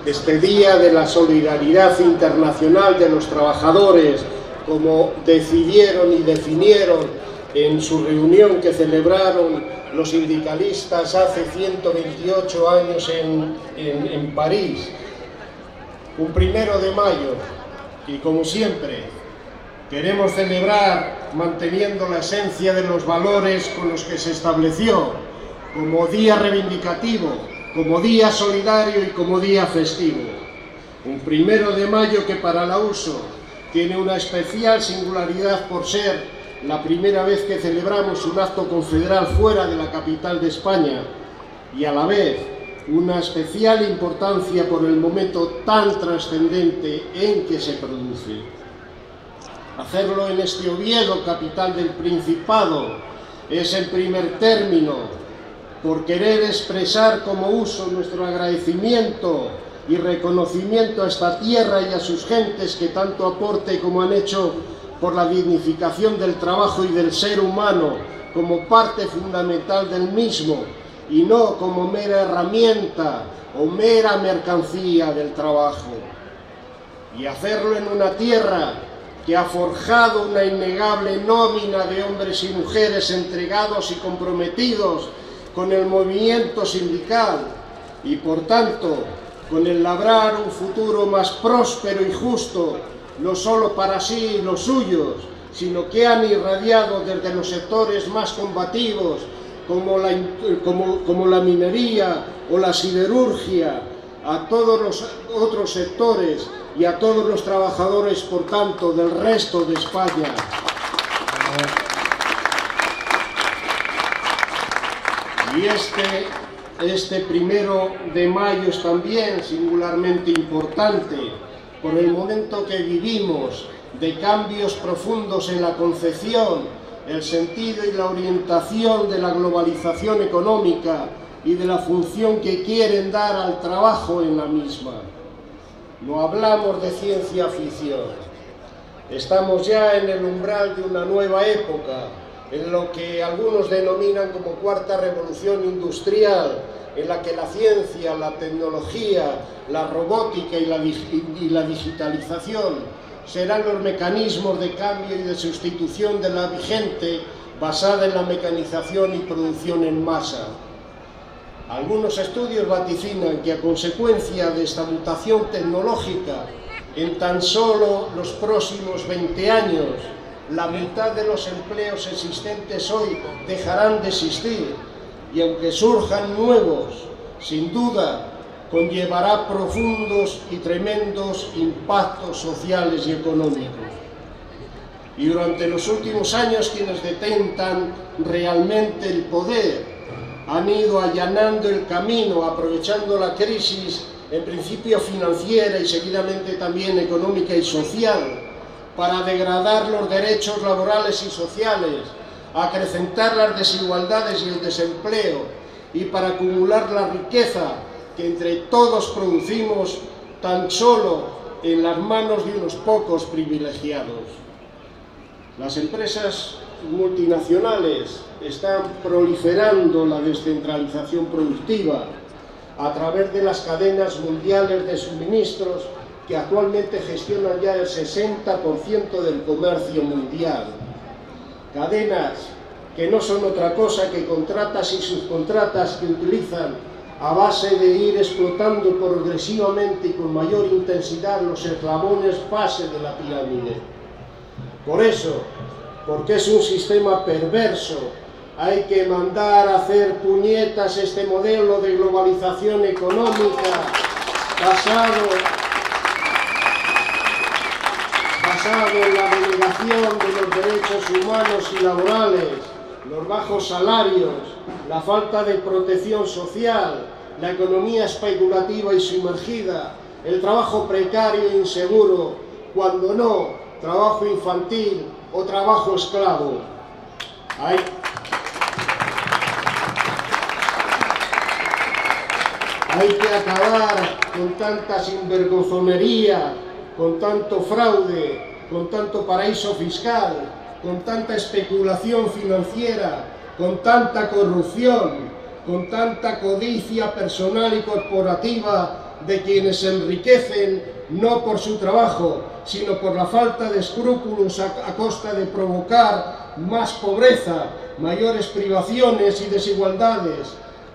este Día de la Solidaridad Internacional de los Trabajadores, como decidieron y definieron en su reunión que celebraron los sindicalistas hace 128 años en París, un 1 de mayo, y como siempre queremos celebrar manteniendo la esencia de los valores con los que se estableció, como día reivindicativo, como día solidario y como día festivo. Un 1 de mayo que para la USO tiene una especial singularidad por ser la primera vez que celebramos un acto confederal fuera de la capital de España y a la vez una especial importancia por el momento tan trascendente en que se produce. Hacerlo en este Oviedo, capital del Principado, es en primer término por querer expresar como USO nuestro agradecimiento y reconocimiento a esta tierra y a sus gentes que tanto aporte como han hecho por la dignificación del trabajo y del ser humano como parte fundamental del mismo y no como mera herramienta o mera mercancía del trabajo. Y hacerlo en una tierra que ha forjado una innegable nómina de hombres y mujeres entregados y comprometidos con el movimiento sindical y, por tanto, con el labrar un futuro más próspero y justo, no solo para sí y los suyos, sino que han irradiado desde los sectores más combativos, como la minería o la siderurgia, a todos los otros sectores y a todos los trabajadores, por tanto, del resto de España. Y este 1 de mayo es también singularmente importante por el momento que vivimos de cambios profundos en la concepción, el sentido y la orientación de la globalización económica y de la función que quieren dar al trabajo en la misma. No hablamos de ciencia ficción. Estamos ya en el umbral de una nueva época, en lo que algunos denominan como cuarta revolución industrial, en la que la ciencia, la tecnología, la robótica y la digitalización serán los mecanismos de cambio y de sustitución de la vigente basada en la mecanización y producción en masa. Algunos estudios vaticinan que a consecuencia de esta mutación tecnológica, en tan solo los próximos 20 años, la mitad de los empleos existentes hoy dejarán de existir y aunque surjan nuevos, sin duda conllevará profundos y tremendos impactos sociales y económicos. Y durante los últimos años quienes detentan realmente el poder han ido allanando el camino, aprovechando la crisis, en principio financiera y seguidamente también económica y social, para degradar los derechos laborales y sociales, acrecentar las desigualdades y el desempleo y para acumular la riqueza que entre todos producimos tan solo en las manos de unos pocos privilegiados. Las empresas multinacionales están proliferando la descentralización productiva a través de las cadenas mundiales de suministros que actualmente gestionan ya el 60% del comercio mundial. Cadenas que no son otra cosa que contratas y subcontratas que utilizan a base de ir explotando progresivamente y con mayor intensidad los eslabones base de la pirámide. Por eso, porque es un sistema perverso, hay que mandar a hacer puñetas este modelo de globalización económica basado en la denegación de los derechos humanos y laborales, los bajos salarios, la falta de protección social, la economía especulativa y sumergida, el trabajo precario e inseguro, cuando no, trabajo infantil o trabajo esclavo. Hay que acabar con tanta sinvergonzonería, con tanto fraude, con tanto paraíso fiscal, con tanta especulación financiera, con tanta corrupción, con tanta codicia personal y corporativa de quienes se enriquecen no por su trabajo, sino por la falta de escrúpulos a costa de provocar más pobreza, mayores privaciones y desigualdades,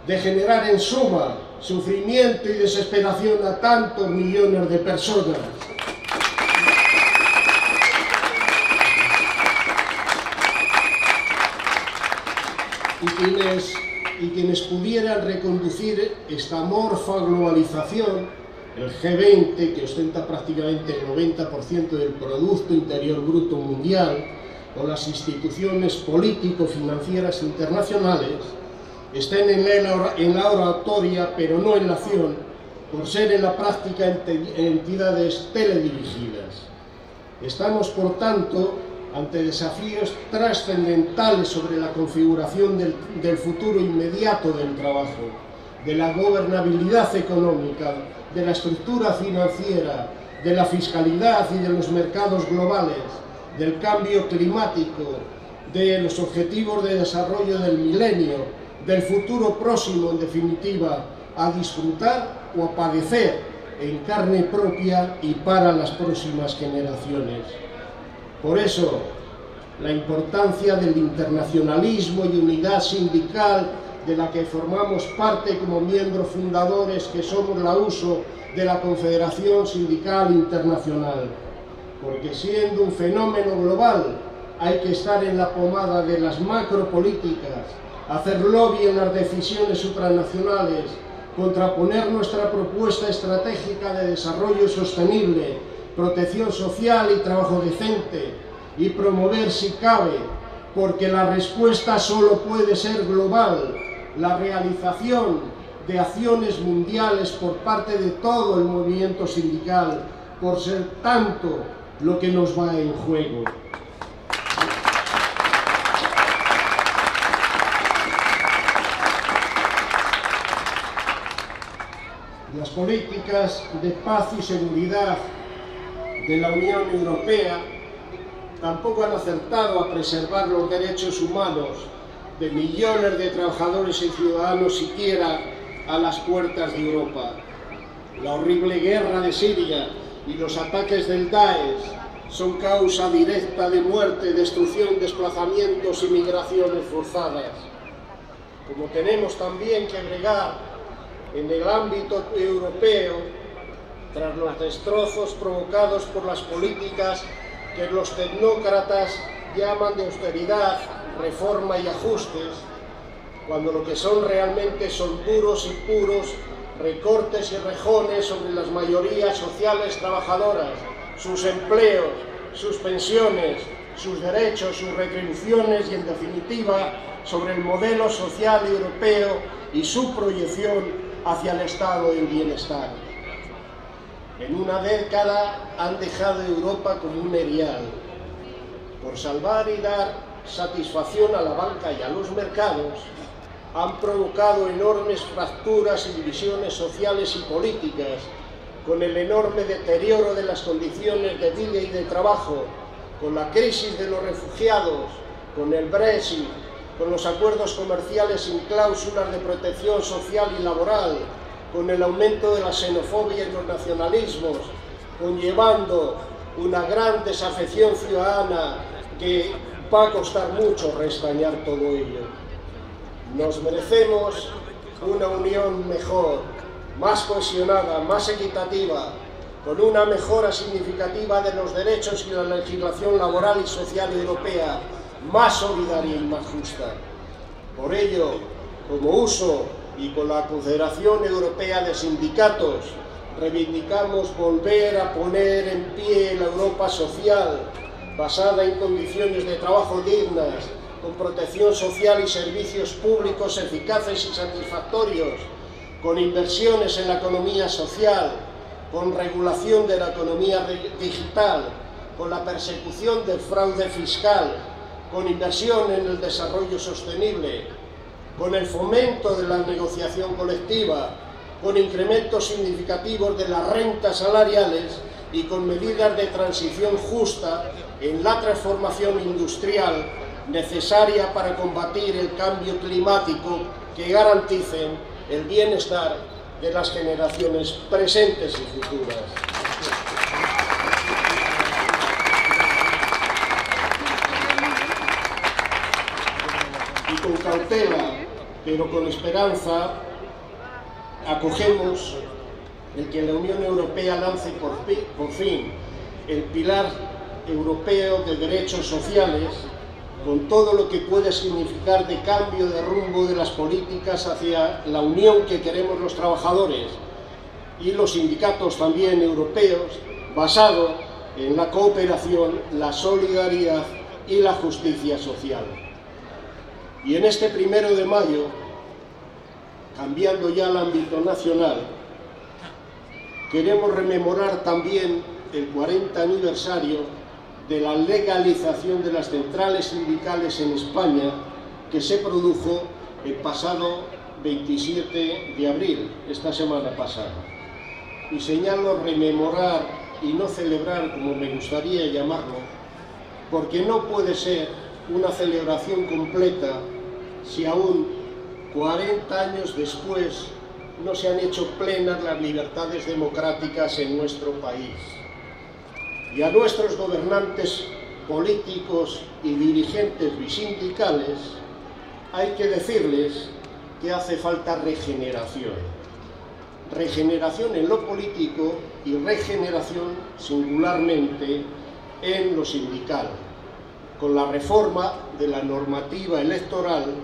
de generar en suma sufrimiento y desesperación a tantos millones de personas. Y quienes pudieran reconducir esta amorfa globalización, el G20, que ostenta prácticamente el 90% del Producto Interior Bruto Mundial, o las instituciones político-financieras internacionales, estén en la oratoria, pero no en la acción, por ser en la práctica entidades teledirigidas. Estamos, por tanto, ante desafíos trascendentales sobre la configuración del futuro inmediato del trabajo, de la gobernabilidad económica, de la estructura financiera, de la fiscalidad y de los mercados globales, del cambio climático, de los objetivos de desarrollo del milenio, del futuro próximo, en definitiva, a disfrutar o a padecer en carne propia y para las próximas generaciones. Por eso, la importancia del internacionalismo y unidad sindical de la que formamos parte como miembros fundadores que somos la USO de la Confederación Sindical Internacional. Porque siendo un fenómeno global, hay que estar en la pomada de las macropolíticas, hacer lobby en las decisiones supranacionales, contraponer nuestra propuesta estratégica de desarrollo sostenible, protección social y trabajo decente, y promover, si cabe, porque la respuesta solo puede ser global, la realización de acciones mundiales por parte de todo el movimiento sindical, por ser tanto lo que nos va en juego. Las políticas de paz y seguridad de la Unión Europea tampoco han acertado a preservar los derechos humanos de millones de trabajadores y ciudadanos siquiera a las puertas de Europa. La horrible guerra de Siria y los ataques del Daesh son causa directa de muerte, destrucción, desplazamientos y migraciones forzadas. Como tenemos también que bregar en el ámbito europeo, tras los destrozos provocados por las políticas que los tecnócratas llaman de austeridad, reforma y ajustes, cuando lo que son realmente son duros y puros recortes y rejones sobre las mayorías sociales trabajadoras, sus empleos, sus pensiones, sus derechos, sus retribuciones y, en definitiva, sobre el modelo social europeo y su proyección hacia el estado del bienestar. En una década han dejado a Europa como un erial. Por salvar y dar satisfacción a la banca y a los mercados, han provocado enormes fracturas y divisiones sociales y políticas, con el enorme deterioro de las condiciones de vida y de trabajo, con la crisis de los refugiados, con el Brexit, con los acuerdos comerciales sin cláusulas de protección social y laboral, con el aumento de la xenofobia y los nacionalismos, conllevando una gran desafección ciudadana que va a costar mucho restañar todo ello. Nos merecemos una unión mejor, más cohesionada, más equitativa, con una mejora significativa de los derechos y la legislación laboral y social europea, más solidaria y más justa. Por ello, como USO y con la Confederación Europea de Sindicatos, reivindicamos volver a poner en pie la Europa social, basada en condiciones de trabajo dignas, con protección social y servicios públicos eficaces y satisfactorios, con inversiones en la economía social, con regulación de la economía digital, con la persecución del fraude fiscal, con inversión en el desarrollo sostenible, con el fomento de la negociación colectiva, con incrementos significativos de las rentas salariales y con medidas de transición justa en la transformación industrial necesaria para combatir el cambio climático que garanticen el bienestar de las generaciones presentes y futuras. Y con cautela, pero con esperanza, acogemos el que la Unión Europea lance por fin el pilar europeo de derechos sociales, con todo lo que puede significar de cambio de rumbo de las políticas hacia la unión que queremos los trabajadores y los sindicatos también europeos, basado en la cooperación, la solidaridad y la justicia social. Y en este 1 de mayo, cambiando ya el ámbito nacional, queremos rememorar también el 40 aniversario de la legalización de las centrales sindicales en España, que se produjo el pasado 27 de abril, esta semana pasada. Y señalo rememorar y no celebrar, como me gustaría llamarlo, porque no puede ser una celebración completa si aún 40 años después no se han hecho plenas las libertades democráticas en nuestro país. Y a nuestros gobernantes políticos y dirigentes bisindicales hay que decirles que hace falta regeneración. Regeneración en lo político y regeneración singularmente en lo sindical, con la reforma de la normativa electoral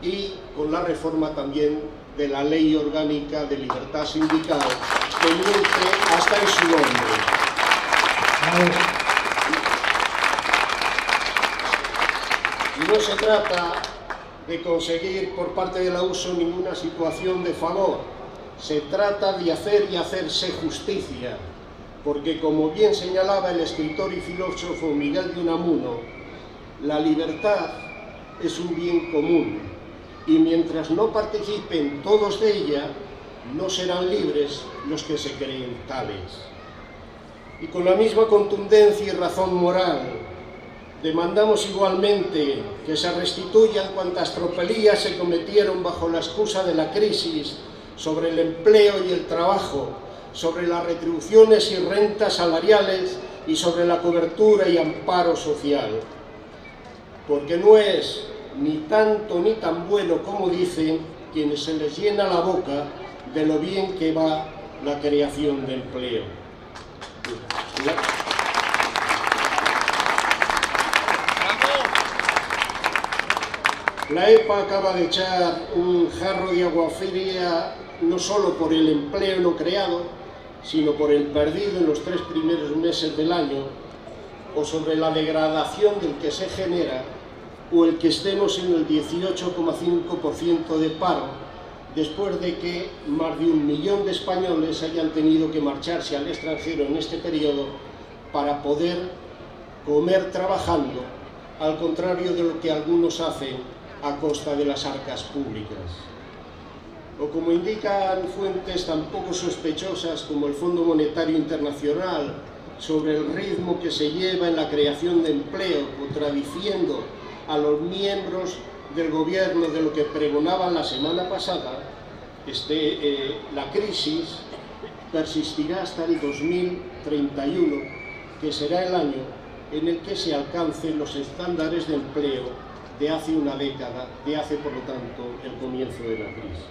y con la reforma también de la Ley Orgánica de Libertad Sindical, que miente hasta en su nombre. Y no se trata de conseguir por parte de la USO ninguna situación de favor, se trata de hacer y hacerse justicia, porque como bien señalaba el escritor y filósofo Miguel de Unamuno, la libertad es un bien común, y mientras no participen todos de ella, no serán libres los que se creen tales. Y con la misma contundencia y razón moral, demandamos igualmente que se restituyan cuantas tropelías se cometieron bajo la excusa de la crisis sobre el empleo y el trabajo, sobre las retribuciones y rentas salariales y sobre la cobertura y amparo social. Porque no es ni tanto ni tan bueno como dicen quienes se les llena la boca de lo bien que va la creación de empleo. La EPA acaba de echar un jarro de agua fría no solo por el empleo no creado, sino por el perdido en los 3 primeros meses del año, o sobre la degradación del que se genera, o el que estemos en el 18,5% de paro, después de que más de 1 millón de españoles hayan tenido que marcharse al extranjero en este periodo para poder comer trabajando, al contrario de lo que algunos hacen a costa de las arcas públicas. O como indican fuentes tan poco sospechosas como el Fondo Monetario Internacional sobre el ritmo que se lleva en la creación de empleo, contradiciendo a los miembros del gobierno de lo que pregonaban la semana pasada, la crisis persistirá hasta el 2031, que será el año en el que se alcancen los estándares de empleo de hace una década, de hace por lo tanto el comienzo de la crisis.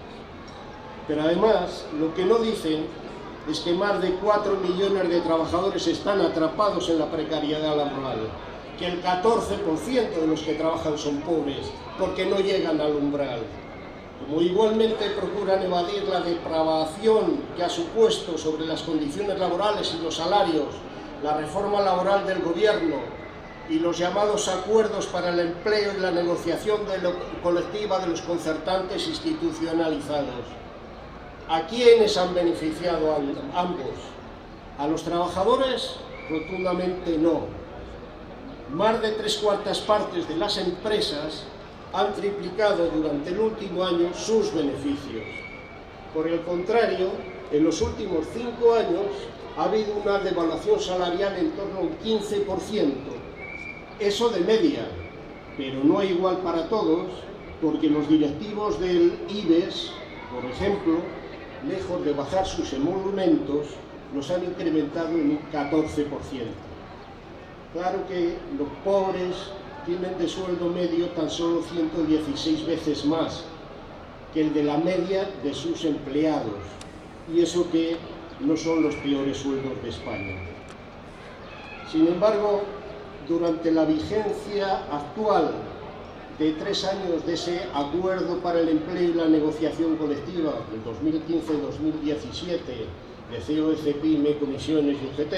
Pero además, lo que no dicen es que más de 4 millones de trabajadores están atrapados en la precariedad laboral, que el 14% de los que trabajan son pobres porque no llegan al umbral. Como igualmente procuran evadir la depravación que ha supuesto sobre las condiciones laborales y los salarios la reforma laboral del gobierno y los llamados acuerdos para el empleo y la negociación colectiva de los concertantes institucionalizados. ¿A quiénes han beneficiado ambos? ¿A los trabajadores? Rotundamente no. Más de 3/4 partes de las empresas han triplicado durante el último año sus beneficios. Por el contrario, en los últimos 5 años ha habido una devaluación salarial en torno a un 15%. Eso de media, pero no igual para todos, porque los directivos del IBEX, por ejemplo, lejos de bajar sus emolumentos, los han incrementado en un 14%. Claro que los pobres tienen de sueldo medio tan solo 116 veces más que el de la media de sus empleados, y eso que no son los peores sueldos de España. Sin embargo, durante la vigencia actual de 3 años de ese Acuerdo para el Empleo y la Negociación Colectiva del 2015-2017 de COE, PYME, comisiones y UGT,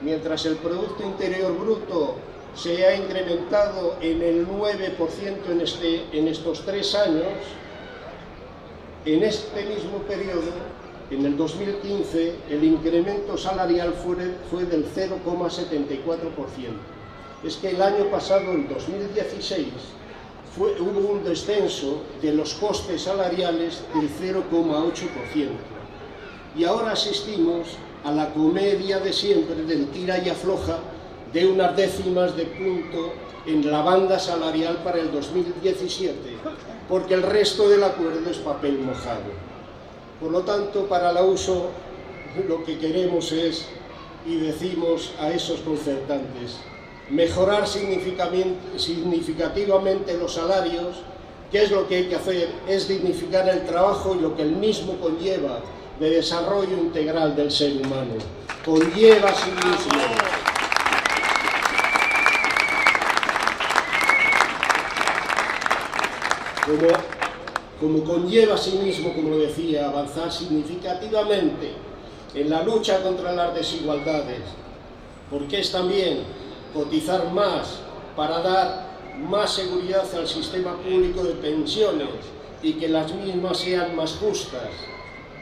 mientras el Producto Interior Bruto se ha incrementado en el 9% en estos 3 años, en este mismo periodo, en el 2015, el incremento salarial fue del 0,74%. Es que el año pasado, en 2016, hubo un descenso de los costes salariales del 0,8%. Y ahora asistimos a la comedia de siempre del tira y afloja de unas décimas de punto en la banda salarial para el 2017, porque el resto del acuerdo es papel mojado. Por lo tanto, para la USO, lo que queremos es, y decimos a esos concertantes, mejorar significativamente los salarios. ¿Qué es lo que hay que hacer? Es dignificar el trabajo y lo que el mismo conlleva de desarrollo integral del ser humano. Conlleva a sí mismo. Como conlleva a sí mismo, como lo decía, avanzar significativamente en la lucha contra las desigualdades, porque es también cotizar más para dar más seguridad al sistema público de pensiones y que las mismas sean más justas,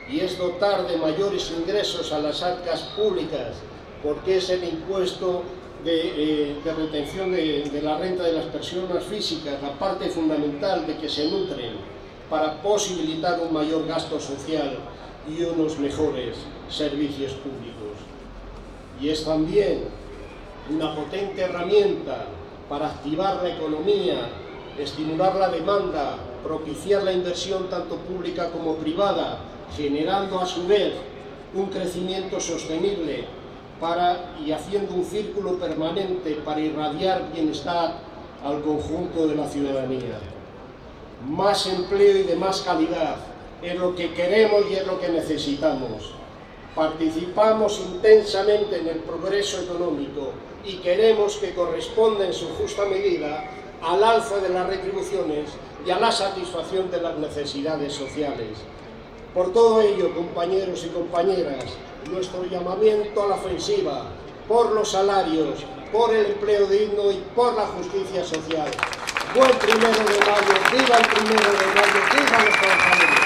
y es dotar de mayores ingresos a las arcas públicas, porque es el impuesto de retención de la renta de las personas físicas, la parte fundamental de que se nutren para posibilitar un mayor gasto social y unos mejores servicios públicos. Y es también una potente herramienta para activar la economía, estimular la demanda, propiciar la inversión tanto pública como privada, generando a su vez un crecimiento sostenible y haciendo un círculo permanente para irradiar bienestar al conjunto de la ciudadanía. Más empleo y de más calidad es lo que queremos y es lo que necesitamos. Participamos intensamente en el progreso económico y queremos que corresponda en su justa medida al alza de las retribuciones y a la satisfacción de las necesidades sociales. Por todo ello, compañeros y compañeras, nuestro llamamiento a la ofensiva por los salarios, por el empleo digno y por la justicia social. Buen 1 de mayo, viva el 1 de mayo, viva los trabajadores.